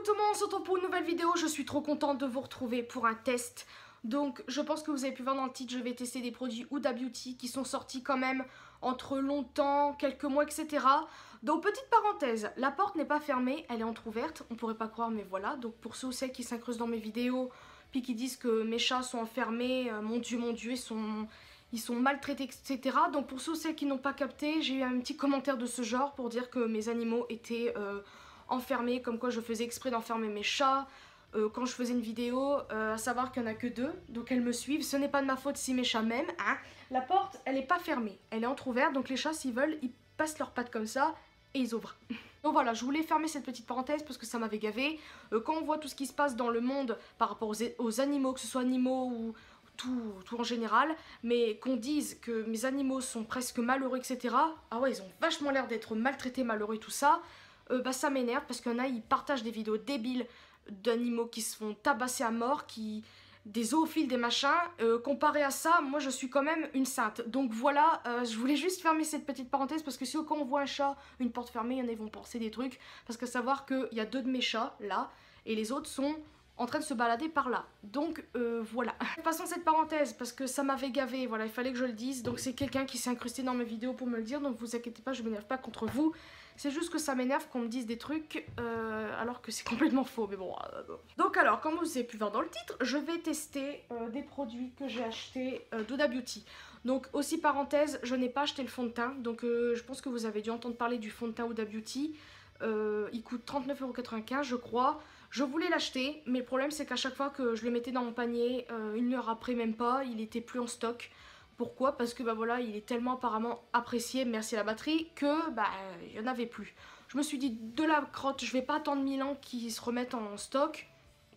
tout le monde, on se retrouve pour une nouvelle vidéo. Je suis trop contente de vous retrouver pour un test. Donc je pense que vous avez pu voir dans le titre, je vais tester des produits Huda Beauty qui sont sortis quand même entre longtemps, quelques mois, etc. Donc petite parenthèse, la porte n'est pas fermée, elle est entrouverte. On pourrait pas croire, mais voilà. Donc pour ceux ou celles qui s'incrustent dans mes vidéos, puis qui disent que mes chats sont enfermés, mon Dieu, ils sont maltraités, etc. Donc pour ceux ou celles qui n'ont pas capté, j'ai eu un petit commentaire de ce genre pour dire que mes animaux étaient enfermés, comme quoi je faisais exprès d'enfermer mes chats. Quand je faisais une vidéo, à savoir qu'il n'y en a que 2, donc elles me suivent. Ce n'est pas de ma faute si mes chats m'aiment, hein. La porte, elle n'est pas fermée, elle est entrouverte, donc les chats, s'ils veulent, ils passent leurs pattes comme ça et ils ouvrent. Donc voilà, je voulais fermer cette petite parenthèse parce que ça m'avait gavé. Quand on voit tout ce qui se passe dans le monde par rapport aux animaux, que ce soit animaux ou tout en général, mais qu'on dise que mes animaux sont presque malheureux, etc. Ah ouais, ils ont vachement l'air d'être maltraités, malheureux et tout ça. Bah ça m'énerve parce qu'il y en a, ils partagent des vidéos débiles d'animaux qui se font tabasser à mort, des zoophiles, des machins. Comparé à ça, moi je suis quand même une sainte. Donc voilà, je voulais juste fermer cette petite parenthèse parce que si quand on voit un chat, une porte fermée, il y en a, ils vont penser des trucs. Parce que savoir qu'il y a 2 de mes chats là et les autres sont en train de se balader par là. Donc voilà. Passons cette parenthèse parce que ça m'avait gavé, voilà, il fallait que je le dise. Donc c'est quelqu'un qui s'est incrusté dans mes vidéos pour me le dire, donc vous inquiétez pas, je m'énerve pas contre vous. C'est juste que ça m'énerve qu'on me dise des trucs alors que c'est complètement faux, mais bon. Donc alors, comme vous avez pu voir dans le titre, je vais tester des produits que j'ai achetés d'Huda Beauty. Donc aussi parenthèse, je n'ai pas acheté le fond de teint, donc je pense que vous avez dû entendre parler du fond de teint Huda Beauty. Il coûte 39,95 € je crois. Je voulais l'acheter, mais le problème c'est qu'à chaque fois que je le mettais dans mon panier, une heure après même pas, il était plus en stock. Pourquoi? Parce que bah voilà, il est tellement apparemment apprécié, merci à la batterie, que bah il n'y en avait plus. Je me suis dit, de la crotte, je vais pas attendre 1000 ans qu'ils se remettent en stock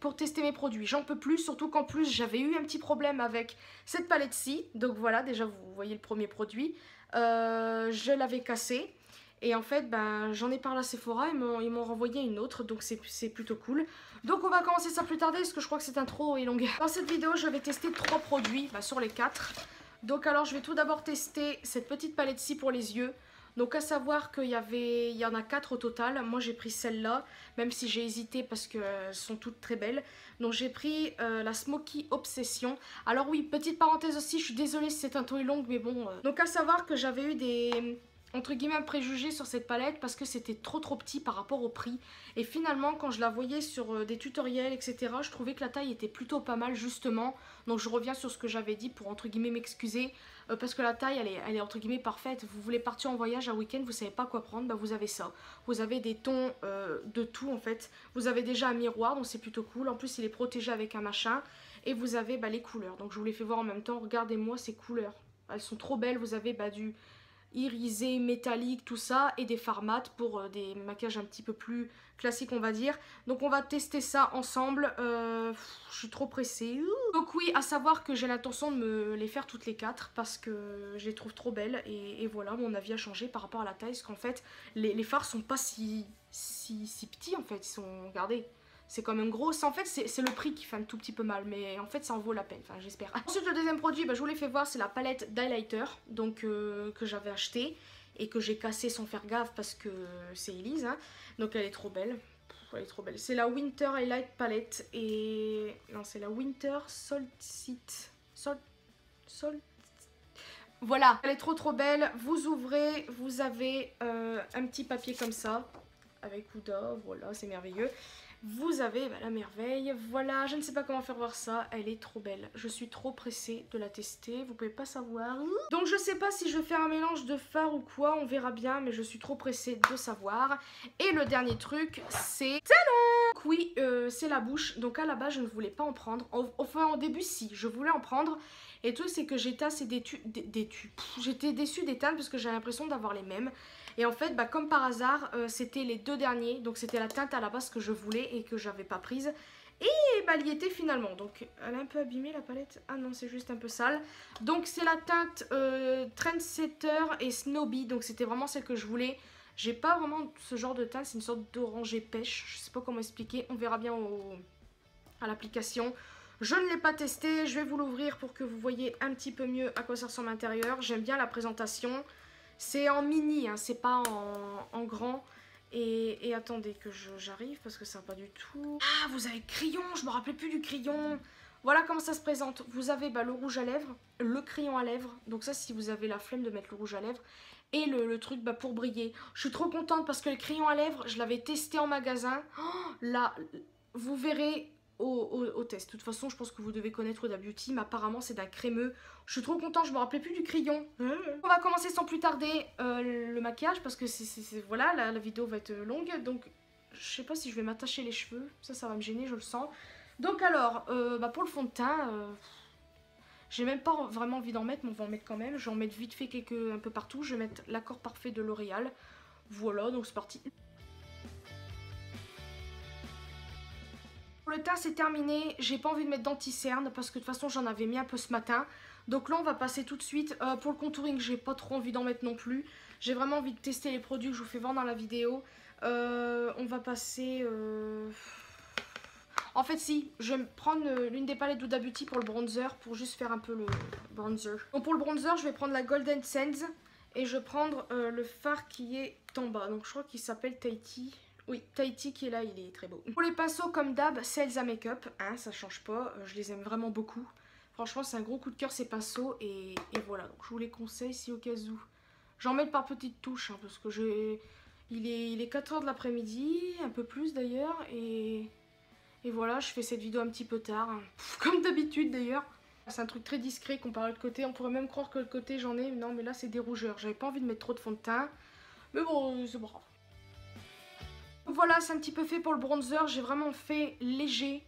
pour tester mes produits. J'en peux plus, surtout qu'en plus j'avais eu un petit problème avec cette palette-ci. Donc voilà, déjà vous voyez le premier produit. Je l'avais cassé. Et en fait, ben, j'en ai parlé à Sephora, ils m'ont renvoyé une autre, donc c'est plutôt cool. Donc on va commencer sans plus tarder, parce que je crois que cette intro est longue. Dans cette vidéo, je vais tester 3 produits sur les 4. Donc alors, je vais tout d'abord tester cette petite palette-ci pour les yeux. Donc à savoir qu'il y en a 4 au total. Moi j'ai pris celle-là, même si j'ai hésité parce qu'elles sont toutes très belles. Donc j'ai pris la Smoky Obsession. Alors oui, petite parenthèse aussi, je suis désolée si cette intro est longue, mais bon. Donc à savoir que j'avais eu des entre guillemets préjugés sur cette palette parce que c'était trop petit par rapport au prix. Et finalement quand je la voyais sur des tutoriels etc, je trouvais que la taille était plutôt pas mal justement. Donc je reviens sur ce que j'avais dit pour entre guillemets m'excuser parce que la taille elle est entre guillemets parfaite. Vous voulez partir en voyage un week-end, vous savez pas quoi prendre, bah vous avez ça. Vous avez des tons de tout en fait. Vous avez déjà un miroir donc c'est plutôt cool. En plus il est protégé avec un machin. Et vous avez les couleurs. Donc je vous les fais voir en même temps. Regardez-moi ces couleurs. Elles sont trop belles. Vous avez du irisé, métallique, tout ça, et des fards mat pour des maquillages un petit peu plus classiques on va dire. Donc on va tester ça ensemble. Je suis trop pressée. Donc oui, à savoir que j'ai l'intention de me les faire toutes les 4 parce que je les trouve trop belles et voilà, mon avis a changé par rapport à la taille parce qu'en fait les fards sont pas si petits en fait, ils sont, regardez, c'est quand même gros. En fait c'est le prix qui fait un tout petit peu mal, mais en fait ça en vaut la peine, enfin j'espère. Ensuite le deuxième produit, je vous l'ai fait voir, c'est la palette d'highlighter donc que j'avais acheté et que j'ai cassé sans faire gaffe parce que c'est Elise, hein. Donc elle est trop belle. Elle est trop belle. C'est la Winter Highlight Palette et non c'est la Winter Solstice. Voilà, elle est trop belle. Vous ouvrez, vous avez un petit papier comme ça avec Huda, voilà, c'est merveilleux. Vous avez la merveille, voilà, je ne sais pas comment faire voir ça, elle est trop belle. Je suis trop pressée de la tester, vous pouvez pas savoir. Donc je sais pas si je vais faire un mélange de fard ou quoi, on verra bien, mais je suis trop pressée de savoir. Et le dernier truc, c'est talon. Oui, c'est la bouche, donc à la base je ne voulais pas en prendre. Enfin au début si, je voulais en prendre. Et le truc c'est que j'étais assez j'étais déçue des teintes parce que j'ai l'impression d'avoir les mêmes. Et en fait, comme par hasard, c'était les 2 derniers. Donc c'était la teinte à la base que je voulais et que j'avais pas prise. Et elle y était finalement. Donc elle est un peu abîmée la palette. Ah non, c'est juste un peu sale. Donc c'est la teinte Trendsetter et Snowbee. Donc c'était vraiment celle que je voulais. J'ai pas vraiment ce genre de teinte. C'est une sorte d'orangé pêche. Je sais pas comment expliquer. On verra bien à l'application. Je ne l'ai pas testé. Je vais vous l'ouvrir pour que vous voyez un petit peu mieux à quoi ça ressemble à l'intérieur. J'aime bien la présentation. C'est en mini, hein, c'est pas en grand. Et attendez que j'arrive parce que ça va pas du tout. Ah, vous avez le crayon, je me rappelais plus du crayon. Voilà comment ça se présente. Vous avez le rouge à lèvres, le crayon à lèvres. Donc ça, si vous avez la flemme de mettre le rouge à lèvres. Et le truc pour briller. Je suis trop contente parce que le crayon à lèvres, je l'avais testé en magasin. Oh, là, vous verrez au test. De toute façon, je pense que vous devez connaître Huda Beauty, mais apparemment c'est d'un crémeux. Je suis trop contente, je me rappelais plus du crayon. On va commencer sans plus tarder le maquillage parce que voilà, la vidéo va être longue. Donc, je sais pas si je vais m'attacher les cheveux. Ça va me gêner, je le sens. Donc alors, pour le fond de teint, j'ai même pas vraiment envie d'en mettre, mais on va en mettre quand même. Je vais en mettre vite fait un peu partout. Je vais mettre l'accord parfait de L'Oréal. Voilà, donc c'est parti. Pour le teint, c'est terminé. J'ai pas envie de mettre d'anti-cerne parce que de toute façon, j'en avais mis un peu ce matin. Donc là, on va passer tout de suite. Pour le contouring, j'ai pas trop envie d'en mettre non plus. J'ai vraiment envie de tester les produits que je vous fais voir dans la vidéo. On va passer... En fait, si, je vais prendre l'une des palettes d'Huda Beauty pour le bronzer, pour juste faire un peu le bronzer. Donc pour le bronzer, je vais prendre la Golden Sands et je vais prendre le fard qui est en bas. Donc je crois qu'il s'appelle Tahiti. Oui, Tahiti qui est là, il est très beau. Pour les pinceaux, comme d'hab, c'est Elsa Makeup, hein, ça change pas, je les aime vraiment beaucoup. Franchement, c'est un gros coup de cœur ces pinceaux et voilà. Donc je vous les conseille si au cas où. J'en mets par petites touches, hein, parce que il est 4 h de l'après-midi, un peu plus d'ailleurs, et voilà, je fais cette vidéo un petit peu tard, hein. Comme d'habitude d'ailleurs. C'est un truc très discret comparé à l'autre côté. On pourrait même croire que le côté j'en ai. Non, mais là c'est des rougeurs. J'avais pas envie de mettre trop de fond de teint. Mais bon, c'est brave. Voilà, c'est un petit peu fait pour le bronzer. J'ai vraiment fait léger.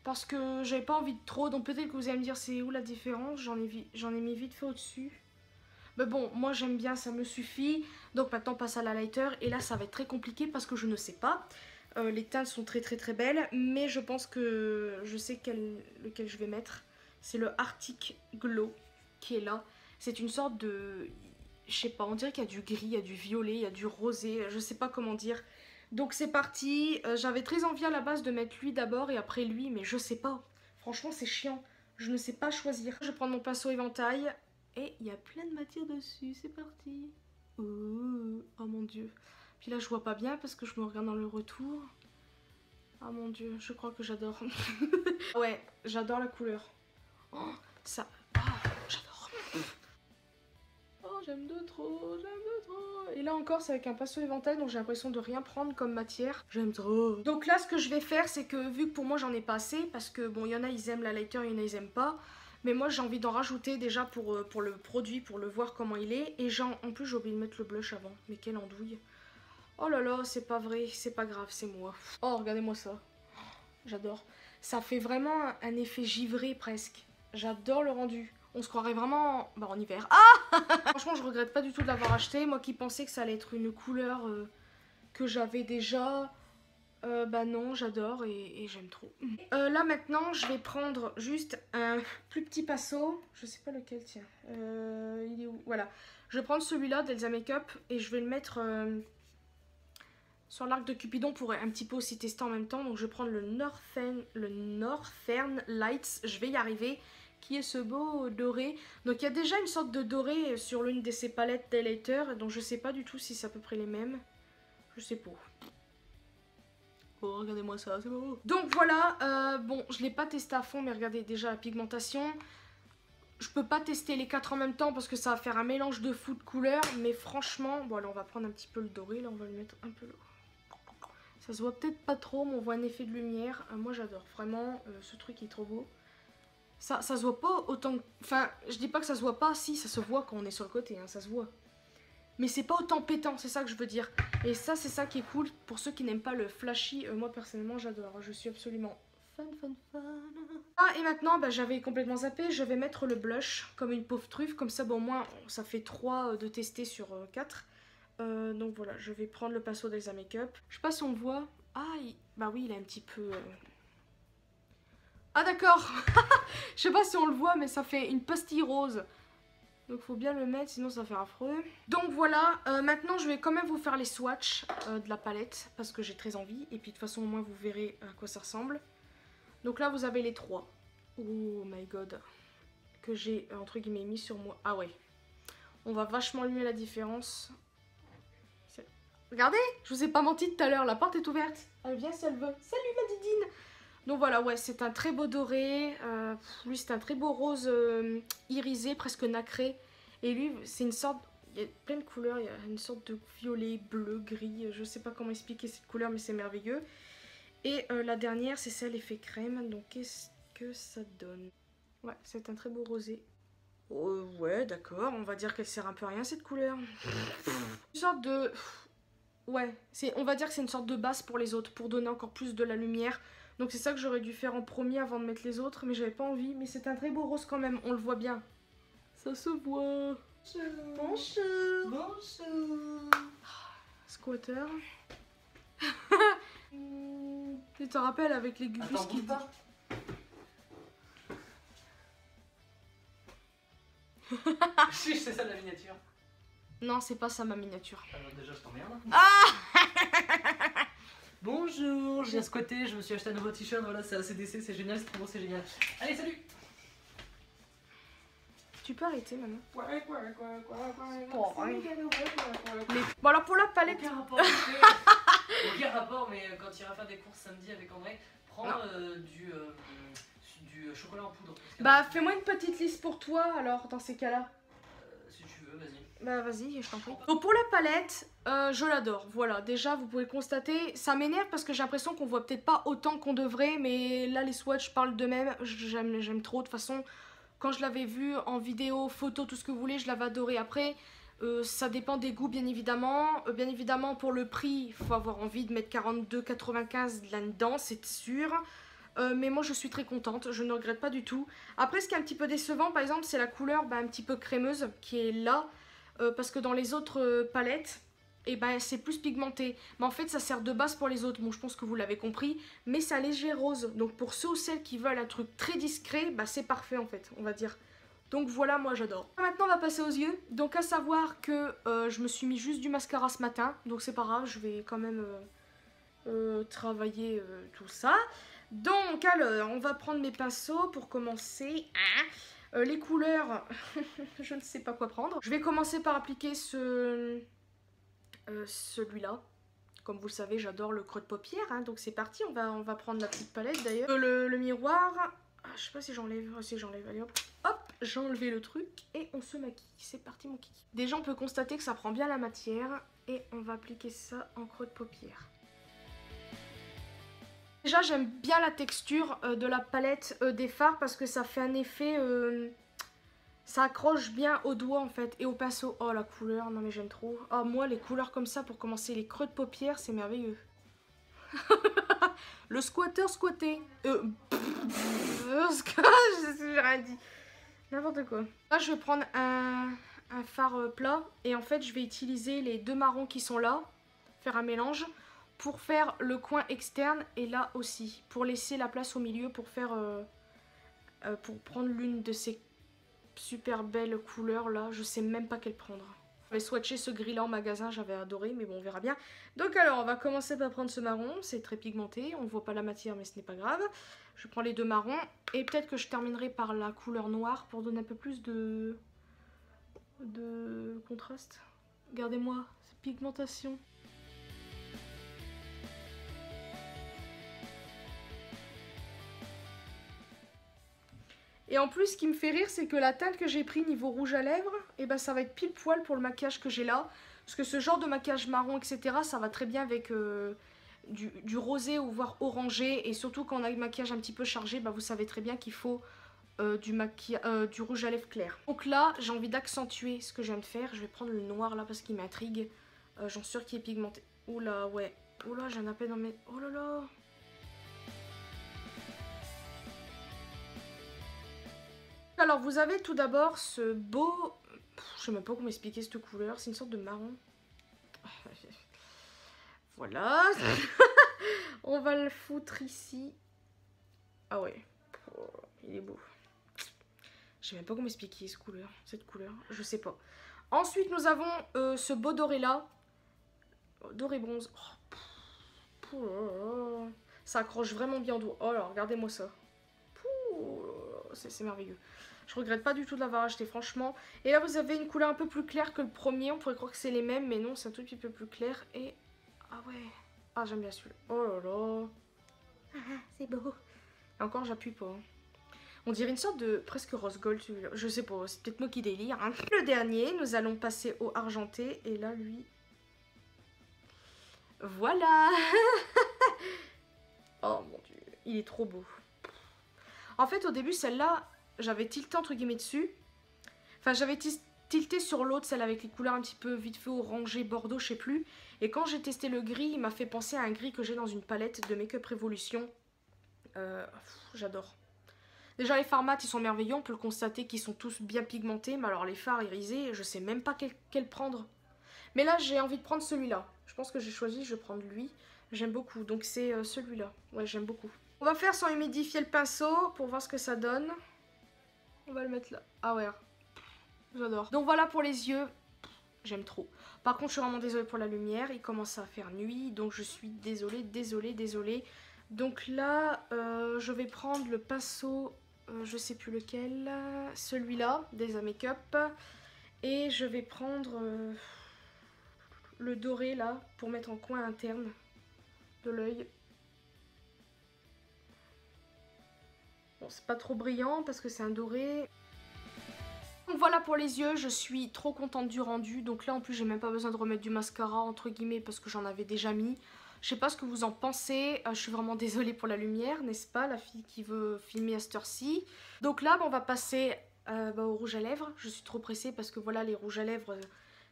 Parce que j'avais pas envie de trop. Donc peut-être que vous allez me dire c'est où la différence. J'en ai mis vite fait au-dessus. Mais bon, moi j'aime bien, ça me suffit. Donc maintenant on passe à la lighter. Et là ça va être très compliqué parce que je ne sais pas. Les teintes sont très très très belles, mais je pense que je sais lequel je vais mettre. C'est le Arctic Glow qui est là. C'est une sorte de... Je sais pas, on dirait qu'il y a du gris, il y a du violet, il y a du rosé, je sais pas comment dire. Donc c'est parti. J'avais très envie à la base de mettre lui d'abord et après lui, mais je sais pas. Franchement c'est chiant, je ne sais pas choisir. Je vais prendre mon pinceau éventail et il y a plein de matière dessus, c'est parti. Oh mon dieu. Puis là je vois pas bien parce que je me regarde dans le retour. Ah mon dieu, je crois que j'adore. Ouais, j'adore la couleur. Oh, ça... Oh, j'adore. Oh, j'aime de trop, j'aime de trop. Et là encore, c'est avec un pinceau éventail, donc j'ai l'impression de rien prendre comme matière. J'aime trop. Donc là, ce que je vais faire, c'est que vu que pour moi, j'en ai pas assez, parce que bon, il y en a, ils aiment la lighter, il y en a, ils aiment pas. Mais moi, j'ai envie d'en rajouter déjà pour le produit, pour le voir comment il est. Et en plus, j'ai oublié de mettre le blush avant. Mais quelle andouille. Oh là là, c'est pas vrai, c'est pas grave, c'est moi. Oh, regardez-moi ça. J'adore. Ça fait vraiment un effet givré presque. J'adore le rendu. On se croirait vraiment en hiver. Ah Franchement, je regrette pas du tout de l'avoir acheté. Moi qui pensais que ça allait être une couleur que j'avais déjà. Bah non, j'adore et j'aime trop. Là maintenant, je vais prendre juste un plus petit pinceau. Je sais pas lequel, tiens. Il est où? Voilà. Je vais prendre celui-là d'Elsa Makeup et je vais le mettre... sur l'arc de Cupidon pour un petit peu aussi tester en même temps. Donc je vais prendre le Northern Lights, je vais y arriver, qui est ce beau doré. Donc il y a déjà une sorte de doré sur l'une de ces palettes d'highlighter, donc je sais pas du tout si c'est à peu près les mêmes. Je sais pas. Oh, regardez-moi ça, c'est beau. Donc voilà, bon, je l'ai pas testé à fond, mais regardez déjà la pigmentation. Je peux pas tester les 4 en même temps parce que ça va faire un mélange de fou de couleurs. Mais franchement, bon, alors on va prendre un petit peu le doré, là on va le mettre un peu là. Ça se voit peut-être pas trop, mais on voit un effet de lumière. Moi j'adore, vraiment, ce truc est trop beau. Ça se voit pas autant... Enfin, je dis pas que ça se voit pas, si, ça se voit quand on est sur le côté, hein, ça se voit. Mais c'est pas autant pétant, c'est ça que je veux dire. Et ça, c'est ça qui est cool. Pour ceux qui n'aiment pas le flashy, moi personnellement j'adore. Je suis absolument fan. Ah, et maintenant, bah, j'avais complètement zappé. Je vais mettre le blush comme une pauvre truffe. Comme ça, bon, au moins, ça fait 3 de tester sur 4. Donc voilà, je vais prendre le pinceau d'Elsa Makeup. Je sais pas si on le voit. Ah, bah oui, il est un petit peu... Ah d'accord. Je sais pas si on le voit, mais ça fait une pastille rose. Donc faut bien le mettre, sinon ça fait affreux. Donc voilà, maintenant je vais quand même vous faire les swatchs de la palette. Parce que j'ai très envie. Et puis de toute façon, au moins vous verrez à quoi ça ressemble. Donc là, vous avez les 3. Oh my god. Que j'ai, entre guillemets, mis sur moi. Ah ouais. On va vachement mieux la différence. Regardez, je vous ai pas menti tout à l'heure, la porte est ouverte. Elle vient si elle veut. Salut ma didine. Donc voilà, ouais, c'est un très beau doré. Lui, c'est un très beau rose irisé, presque nacré. Et lui, c'est une sorte... Il y a plein de couleurs, il y a une sorte de violet, bleu, gris. Je sais pas comment expliquer cette couleur, mais c'est merveilleux. Et la dernière, c'est celle effet crème. Donc qu'est-ce que ça donne? Ouais, c'est un très beau rosé. Ouais, d'accord, on va dire qu'elle sert un peu à rien cette couleur. Une sorte de... Ouais, on va dire que c'est une sorte de base pour les autres, pour donner encore plus de la lumière. Donc c'est ça que j'aurais dû faire en premier avant de mettre les autres, mais j'avais pas envie. Mais c'est un très beau rose quand même, on le voit bien. Ça se voit. Bonjour. Bonjour. Squatter. Tu te rappelles avec les gubus Attends, bouge pas. Chiche, c'est ça la miniature. Non, c'est pas ça ma miniature. Alors déjà, je t'emmerde. Ah. Bonjour, je viens squatter, je me suis acheté un nouveau t-shirt, voilà, c'est ACDC, c'est génial, c'est trop beau, c'est génial. Allez, salut. Tu peux arrêter maintenant. Bon, Bon alors pour la palette... Aucun rapport, aucun rapport, mais quand tu iras faire des courses samedi avec André, prends du chocolat en poudre. Bah fais-moi une petite liste pour toi alors dans ces cas-là. Si tu veux, vas-y. Bah vas-y, je t'en prie. Donc pour la palette, je l'adore. Voilà, déjà vous pouvez le constater. Ça m'énerve parce que j'ai l'impression qu'on voit peut-être pas autant qu'on devrait. Mais là les swatchs parlent d'eux-mêmes. J'aime trop. De toute façon, quand je l'avais vu en vidéo, photo, tout ce que vous voulez, je l'avais adoré. Après, ça dépend des goûts bien évidemment. Bien évidemment pour le prix, il faut avoir envie de mettre 42,95 là-dedans, c'est sûr. Mais moi je suis très contente, je ne regrette pas du tout. Après ce qui est un petit peu décevant par exemple c'est la couleur un petit peu crémeuse qui est là. Parce que dans les autres palettes, c'est plus pigmenté. Mais en fait ça sert de base pour les autres, bon je pense que vous l'avez compris. Mais c'est un léger rose, donc pour ceux ou celles qui veulent un truc très discret, c'est parfait en fait, on va dire. Donc voilà, moi j'adore. Maintenant on va passer aux yeux. Donc à savoir que je me suis mis juste du mascara ce matin. Donc c'est pas grave, je vais quand même travailler tout ça. Donc alors, on va prendre mes pinceaux pour commencer. Les couleurs, je ne sais pas quoi prendre. Je vais commencer par appliquer celui-là. Comme vous le savez, j'adore le creux de paupière. Donc c'est parti, on va prendre la petite palette d'ailleurs. Le miroir, je sais pas si j'enlève. Si j'enlève, allez hop. Hop, j'ai enlevé le truc et on se maquille. C'est parti mon kiki. Déjà on peut constater que ça prend bien la matière. Et on va appliquer ça en creux de paupière. Déjà j'aime bien la texture de la palette des fards parce que ça fait un effet, ça accroche bien au doigt en fait et au pinceau. Oh la couleur, non mais j'aime trop. Oh moi les couleurs comme ça pour commencer les creux de paupières c'est merveilleux. Le squatter squatté. J'ai rien dit. N'importe quoi. Là je vais prendre un fard plat et en fait je vais utiliser les deux marrons qui sont là, faire un mélange. Pour faire le coin externe et là aussi, pour laisser la place au milieu pour faire, pour prendre l'une de ces super belles couleurs là, je sais même pas quelle prendre. J'avais swatché ce gris là en magasin, j'avais adoré mais bon on verra bien. Donc alors on va commencer par prendre ce marron, c'est très pigmenté, on voit pas la matière mais ce n'est pas grave. Je prends les deux marrons et peut-être que je terminerai par la couleur noire pour donner un peu plus de contraste. Regardez-moi cette pigmentation. Et en plus, ce qui me fait rire, c'est que la teinte que j'ai pris niveau rouge à lèvres, ça va être pile poil pour le maquillage que j'ai là. Parce que ce genre de maquillage marron, etc., ça va très bien avec du rosé ou voire orangé. Et surtout quand on a un maquillage un petit peu chargé, vous savez très bien qu'il faut du rouge à lèvres clair. Donc là, j'ai envie d'accentuer ce que je viens de faire. Je vais prendre le noir là parce qu'il m'intrigue. J'en suis sûre qu'il est pigmenté. Oula, ouais. Oula, j'en ai à peine dans mes... Oh là là. Alors vous avez tout d'abord ce beau, je sais même pas comment expliquer cette couleur, c'est une sorte de marron. Voilà. On va le foutre ici. Ah ouais, oh, il est beau. Je sais même pas comment expliquer cette couleur, je sais pas. Ensuite nous avons ce beau doré là, doré bronze. Oh, ça accroche vraiment bien au doigt. Oh là, regardez-moi ça. C'est merveilleux. Je regrette pas du tout de l'avoir acheté, franchement. Et là, vous avez une couleur un peu plus claire que le premier. On pourrait croire que c'est les mêmes, mais non, c'est un tout petit peu plus clair. Et... ah ouais. Ah, j'aime bien celui-là. Oh là là. C'est beau. Et encore, j'appuie pas. On dirait une sorte de presque rose gold celui-là. Je sais pas, c'est peut-être moi qui délire. Hein. Le dernier, nous allons passer au argenté. Et là, lui... voilà. Oh mon dieu, il est trop beau. En fait, au début, celle-là, j'avais tilté entre guillemets dessus. Enfin, j'avais tilté sur l'autre, celle avec les couleurs un petit peu vite fait orangé, bordeaux, je sais plus. Et quand j'ai testé le gris, il m'a fait penser à un gris que j'ai dans une palette de Make Up Revolution. J'adore. Déjà, les fards mat, ils sont merveilleux. On peut le constater qu'ils sont tous bien pigmentés. Mais alors, les fards irisés, je sais même pas quel prendre. Mais là, j'ai envie de prendre celui-là. Je pense que j'ai choisi, je vais prendre lui. J'aime beaucoup. Donc, c'est celui-là. Ouais, j'aime beaucoup. On va faire sans humidifier le pinceau pour voir ce que ça donne. On va le mettre là. Ah ouais, j'adore. Donc, voilà pour les yeux. J'aime trop. Par contre, je suis vraiment désolée pour la lumière. Il commence à faire nuit. Donc, je suis désolée. Donc là, je vais prendre le pinceau... je sais plus lequel, celui-là, des Make-up. Et je vais prendre le doré là, pour mettre en coin interne de l'œil. Bon, c'est pas trop brillant parce que c'est un doré. Donc voilà pour les yeux, je suis trop contente du rendu. Donc là en plus j'ai même pas besoin de remettre du mascara entre guillemets parce que j'en avais déjà mis. Je sais pas ce que vous en pensez, je suis vraiment désolée pour la lumière, n'est-ce pas, la fille qui veut filmer à cette heure-ci. Donc là, on va passer au rouge à lèvres. Je suis trop pressée parce que voilà, les rouges à lèvres,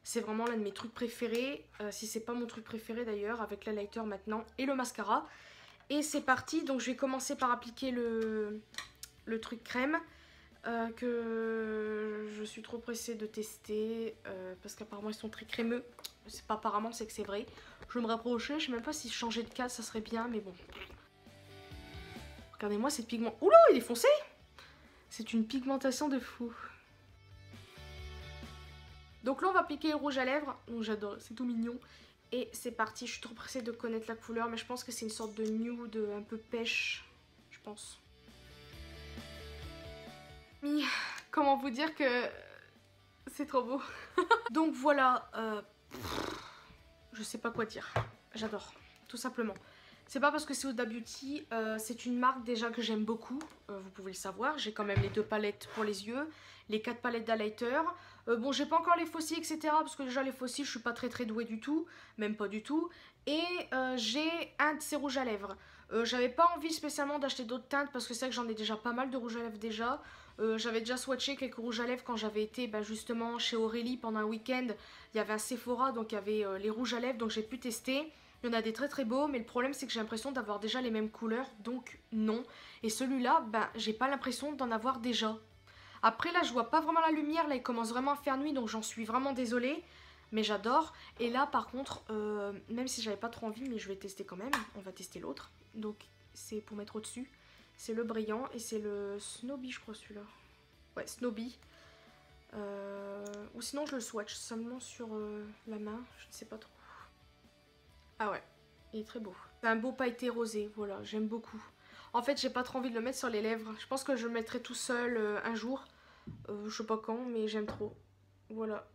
c'est vraiment l'un de mes trucs préférés. Si c'est pas mon truc préféré d'ailleurs, avec l'highlighter maintenant et le mascara. Et c'est parti, donc je vais commencer par appliquer le truc crème. Que je suis trop pressée de tester parce qu'apparemment ils sont très crémeux. C'est pas apparemment, c'est que c'est vrai. Je vais me rapprocher, je sais même pas si changer de cadre ça serait bien, mais bon. Regardez-moi cette pigment. Oula, il est foncé. C'est une pigmentation de fou. Donc là on va appliquer le rouge à lèvres. Oh, j'adore, c'est tout mignon. Et c'est parti, je suis trop pressée de connaître la couleur, mais je pense que c'est une sorte de nude un peu pêche, je pense. Comment vous dire que c'est trop beau. Donc voilà, je sais pas quoi dire. J'adore, tout simplement. C'est pas parce que c'est Huda Beauty, c'est une marque déjà que j'aime beaucoup. Vous pouvez le savoir, j'ai quand même les 2 palettes pour les yeux, les 4 palettes d'highlighter. Bon, j'ai pas encore les fossiles, etc. Parce que déjà les fossiles, je suis pas très douée du tout, même pas du tout. Et j'ai un de ces rouges à lèvres. J'avais pas envie spécialement d'acheter d'autres teintes parce que c'est vrai que j'en ai déjà pas mal de rouges à lèvres déjà. J'avais déjà swatché quelques rouges à lèvres quand j'avais été justement chez Aurélie pendant un week-end. Il y avait un Sephora, donc il y avait les rouges à lèvres, donc j'ai pu tester. Il y en a des très beaux, mais le problème c'est que j'ai l'impression d'avoir déjà les mêmes couleurs, donc non. Et celui-là, j'ai pas l'impression d'en avoir déjà. Après là, je vois pas vraiment la lumière, là il commence vraiment à faire nuit, donc j'en suis vraiment désolée. Mais j'adore. Et là par contre, même si j'avais pas trop envie, mais je vais tester quand même. On va tester l'autre. Donc c'est pour mettre au-dessus. C'est le brillant et c'est le Snowbee je crois celui-là. Ouais, Snowbee. Ou sinon je le swatch seulement sur la main, je ne sais pas trop. Ah ouais, il est très beau. C'est un beau pailleté rosé, voilà, j'aime beaucoup. En fait j'ai pas trop envie de le mettre sur les lèvres. Je pense que je le mettrai tout seul un jour. Je sais pas quand, mais j'aime trop. Voilà.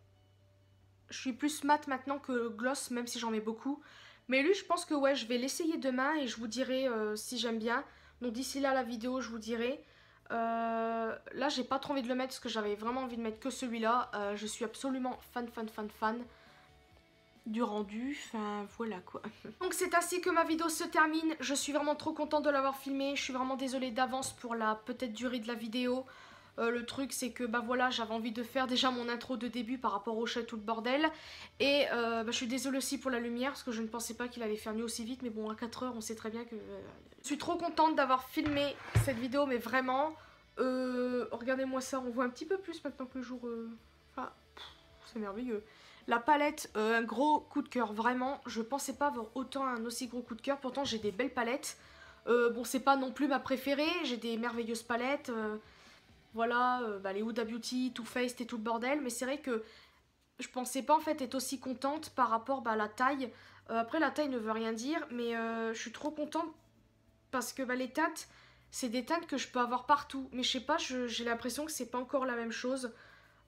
Je suis plus mat maintenant que gloss, même si j'en mets beaucoup. Mais lui, je pense que ouais, je vais l'essayer demain et je vous dirai si j'aime bien. Donc d'ici là, la vidéo, je vous dirai. Là, j'ai pas trop envie de le mettre parce que j'avais vraiment envie de mettre que celui-là. Je suis absolument fan du rendu. Enfin, voilà quoi. Donc c'est ainsi que ma vidéo se termine. Je suis vraiment trop contente de l'avoir filmée. Je suis vraiment désolée d'avance pour la peut-être durée de la vidéo. Le truc c'est que voilà, j'avais envie de faire déjà mon intro de début par rapport au chat tout le bordel. Et je suis désolée aussi pour la lumière parce que je ne pensais pas qu'il allait faire nuit aussi vite. Mais bon, à 4 heures on sait très bien que... Je suis trop contente d'avoir filmé cette vidéo, mais vraiment regardez-moi ça, on voit un petit peu plus maintenant que le jour... Enfin, c'est merveilleux. La palette, un gros coup de cœur, vraiment. Je pensais pas avoir autant un aussi gros coup de cœur. Pourtant j'ai des belles palettes. Bon, c'est pas non plus ma préférée, j'ai des merveilleuses palettes. Voilà, les Huda Beauty, Too Faced et tout le bordel. Mais c'est vrai que je pensais pas en fait être aussi contente par rapport à la taille. Après la taille ne veut rien dire, mais je suis trop contente parce que les teintes, c'est des teintes que je peux avoir partout. Mais je sais pas, j'ai l'impression que c'est pas encore la même chose.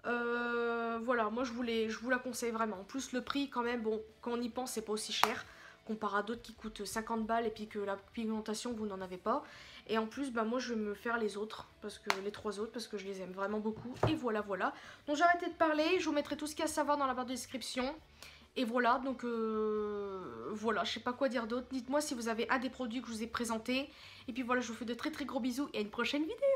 Voilà, moi je vous la conseille vraiment. En plus le prix quand même, bon, quand on y pense c'est pas aussi cher comparé à d'autres qui coûtent 50 balles et puis que la pigmentation vous n'en avez pas. Et en plus bah moi je vais me faire les autres, les 3 autres parce que je les aime vraiment beaucoup. Et voilà voilà. Donc j'ai arrêté de parler, je vous mettrai tout ce qu'il y a à savoir dans la barre de description. Et voilà, donc voilà, je sais pas quoi dire d'autre. Dites-moi si vous avez un des produits que je vous ai présenté. Et puis voilà, je vous fais de très très gros bisous et à une prochaine vidéo.